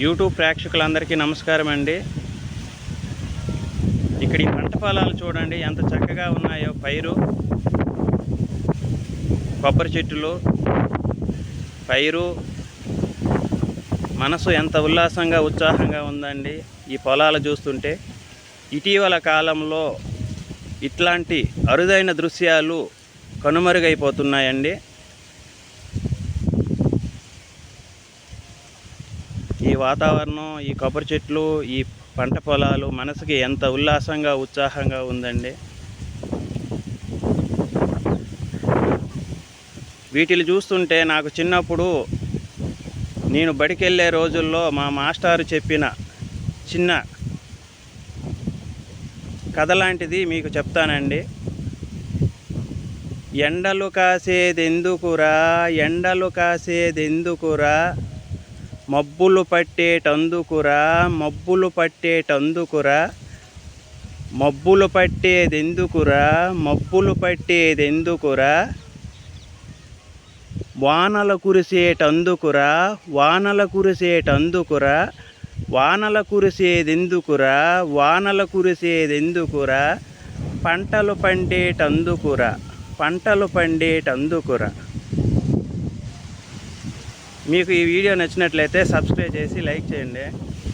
YouTube ప్రేక్షకులందరికీ నమస్కారం అండి. ఇక్కడ ఈ పంట పొలాలు చూడండి ఎంత చక్కగా ఉన్నాయో. పైరు, కొబ్బరి చెట్టులు, పైరు, మనసు ఎంత ఉల్లాసంగా ఉత్సాహంగా ఉందండి ఈ పొలాలు చూస్తుంటే. ఇటీవల కాలంలో ఇట్లాంటి అరుదైన దృశ్యాలు కనుమరుగైపోతున్నాయండి. ఈ వాతావరణం, ఈ కొబ్బరి చెట్లు, ఈ పంట పొలాలు మనసుకి ఎంత ఉల్లాసంగా ఉత్సాహంగా ఉందండి. వీటిని చూస్తుంటే నాకు చిన్నప్పుడు నేను బడికెళ్ళే రోజుల్లో మా మాస్టారు చెప్పిన చిన్న కథ లాంటిది మీకు చెప్తానండి. ఎండలు కాసేదెందుకురా, ఎండలు కాసేదెందుకురా, మబ్బులు పట్టేటందుకురా, మబ్బులు పట్టేటందుకురా, మబ్బులు పట్టేదెందుకురా, మబ్బులు పట్టేదెందుకురా, వానలు కురిసేటందుకురా, వానలు కురిసేటందుకురా, వానలు కురిసేదెందుకురా, వానలు కురిసేదెందుకురా, పంటలు పండేటందుకురా, పంటలు పండేటందుకురా. మీకు ఈ వీడియో నచ్చినట్లయితే సబ్స్క్రైబ్ చేసి లైక్ చేయండి.